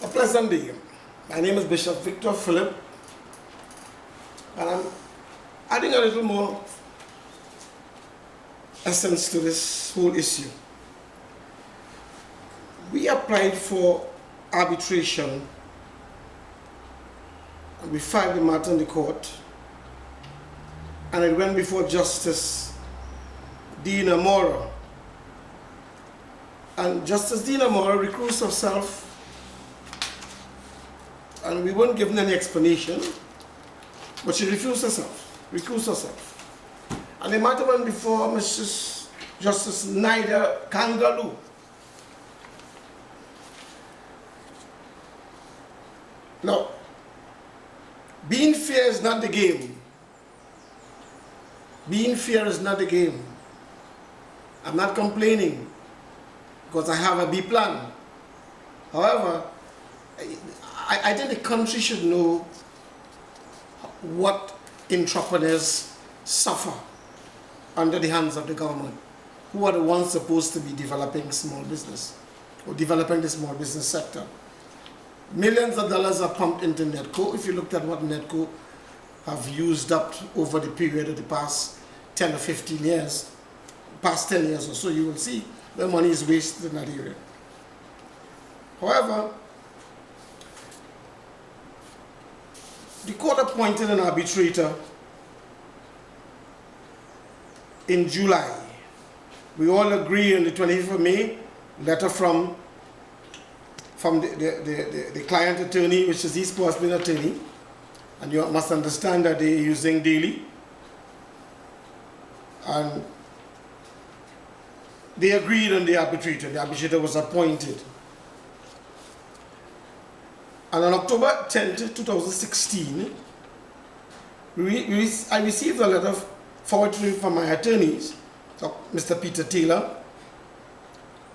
A pleasant day. My name is Bishop Victor Philip, and I'm adding a little more essence to this whole issue. We applied for arbitration and we filed the matter in the court, and it went before Justice Dina Mora. And Justice Dina Mora recused herself, and we weren't given any explanation, but she recused herself. And the matter went before Mrs. Justice Naida Kangalu. Now, being fair is not the game. Being fair is not the game. I'm not complaining because I have a B plan. However, I think the country should know what entrepreneurs suffer under the hands of the government, who are the ones supposed to be developing small business or developing the small business sector. Millions of dollars are pumped into Netco. If you looked at what Netco have used up over the period of the past 10 or 15 years, past 10 years or so, you will see the money is wasted in that area. However, the court appointed an arbitrator in July. We all agree on the 25th of May, letter from the client attorney, which is East Portsmouth attorney, and you must understand that they're using daily. And they agreed on the arbitrator. The arbitrator was appointed. And on October 10th, 2016, I received a letter forwarded from my attorneys, Mr. Peter Taylor,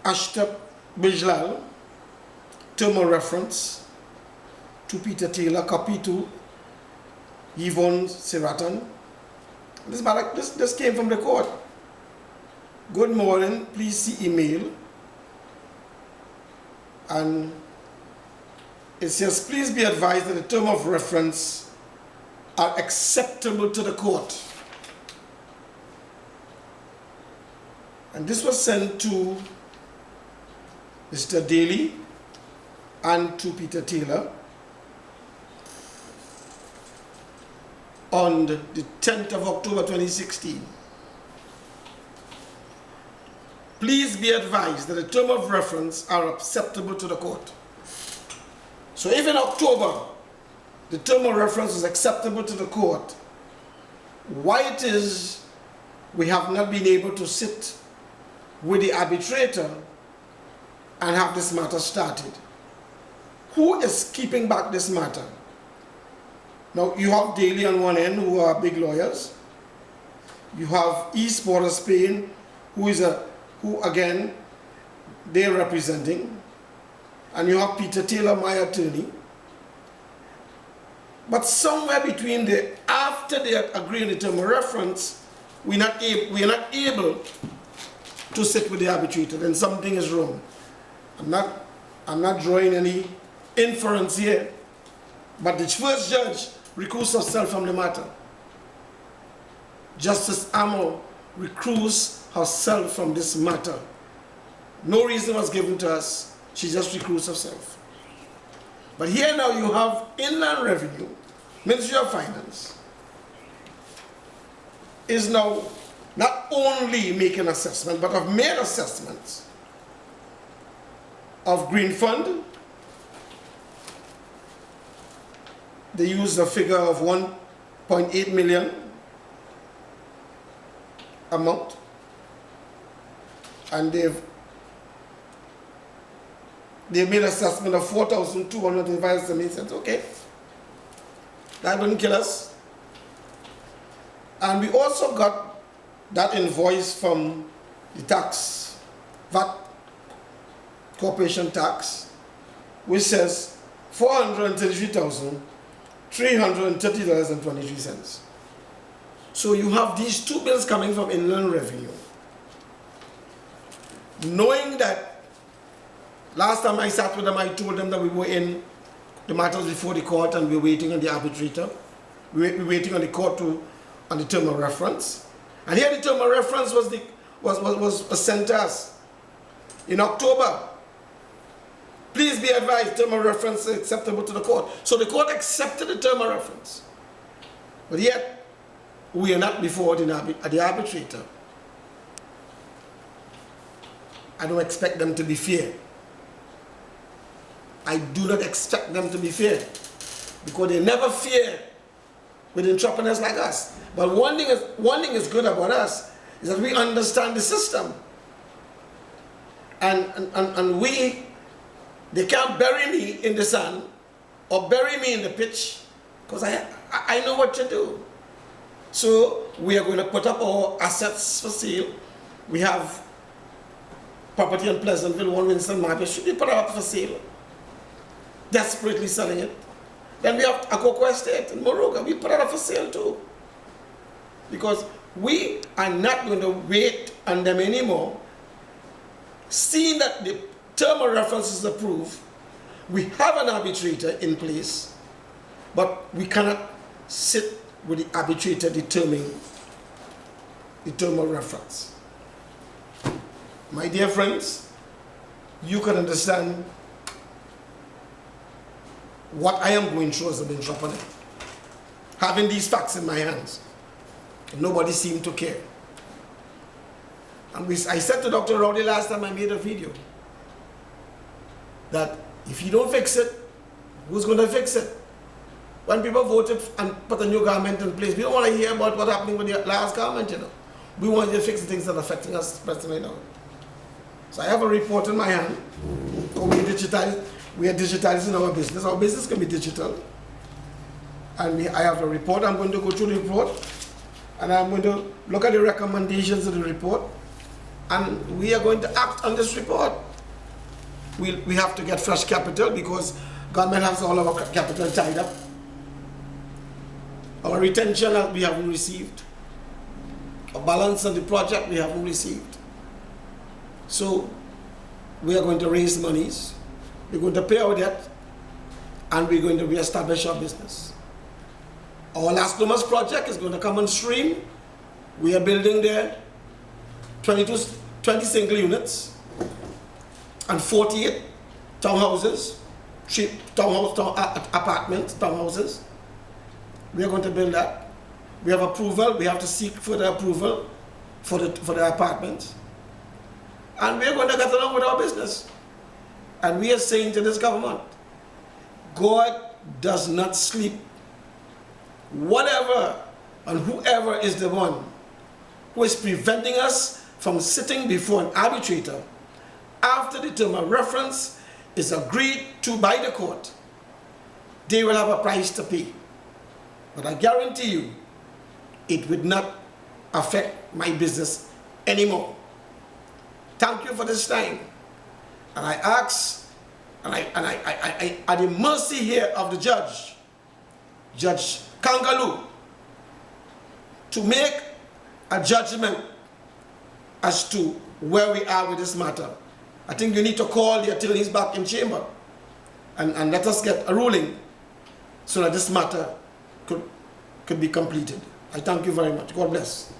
Ashtap Bijlal, term of reference to Peter Taylor, copy to Yvonne Siratan. This came from the court. Good morning, please see email. And it says, please be advised that the term of reference are acceptable to the court. And this was sent to Mr. Daly and to Peter Taylor on the 10th of October 2016. Please be advised that the term of reference are acceptable to the court. So if in October the term of reference is acceptable to the court, why it is we have not been able to sit with the arbitrator and have this matter started? Who is keeping back this matter? Now you have Daly on one end, who are big lawyers. You have East Port of Spain, who again they're representing. And you have Peter Taylor, my attorney. But somewhere between after they agree on the term of reference, we are not able to sit with the arbitrator. Then something is wrong. I'm not drawing any inference here, but the first judge recused herself from the matter. Justice Amo recused herself from this matter. No reason was given to us. She just recused herself. But here now you have Inland Revenue, Ministry of Finance, is now not only making assessment, but have made assessments of Green Fund. They used a figure of 1.8 million amount, and they've made an assessment of 4,225 cents. Okay, that wouldn't kill us. And we also got that invoice from the tax, VAT corporation tax, which says $433,330.23. So you have these two bills coming from Inland Revenue, knowing that Last time I sat with them, I told them that we were in the matters before the court and we were waiting on the arbitrator. We were waiting on the court on the term of reference. And here the term of reference was sent to us in October. Please be advised, term of reference is acceptable to the court. So the court accepted the term of reference. But yet, we are not before the arbitrator. I don't expect them to be fair. I do not expect them to be fair, because they never fear with entrepreneurs like us. But one thing is good about us is that we understand the system, and they can't bury me in the sand or bury me in the pitch, because I know what to do. So we are going to put up our assets for sale. We have property in Pleasantville, One Winston Market, should be put up for sale. Desperately selling it. Then we have Akoko Estate in Moroga. We put it up for sale too. Because we are not going to wait on them anymore. Seeing that the term of reference is approved, we have an arbitrator in place, but we cannot sit with the arbitrator determining the term of reference. My dear friends, you can understand what I am going through as an entrepreneur. Having these facts in my hands, nobody seemed to care. And I said to Dr. Rowley last time I made a video that if you don't fix it, who's going to fix it? When people voted and put a new government in place, we don't want to hear about what's happening with the last government, you know. We want to fix the things that are affecting us personally now. So I have a report in my hand. We are digitizing our business. Our business can be digital. And I have a report. I'm going to go through the report. And I'm going to look at the recommendations of the report. And we are going to act on this report. We have to get fresh capital because government has all our capital tied up. Our retention we haven't received. A balance on the project we haven't received. So we are going to raise monies. We're going to pay our debt, and we're going to reestablish our business. Our Las Lomas project is going to come on stream. We are building there 20 single units and 48 townhouses, apartments, townhouses. We are going to build that. We have approval. We have to seek further approval for the apartments. And we are going to get along with our business. And we are saying to this government, God does not sleep. Whatever and whoever is the one who is preventing us from sitting before an arbitrator after the term of reference is agreed to by the court, they will have a price to pay. But I guarantee you, it would not affect my business anymore. Thank you for this time. And I ask, and I at the mercy here of the judge, Judge Kangaloo, to make a judgment as to where we are with this matter. I think you need to call the attorneys back in chamber and let us get a ruling so that this matter could be completed. I thank you very much. God bless.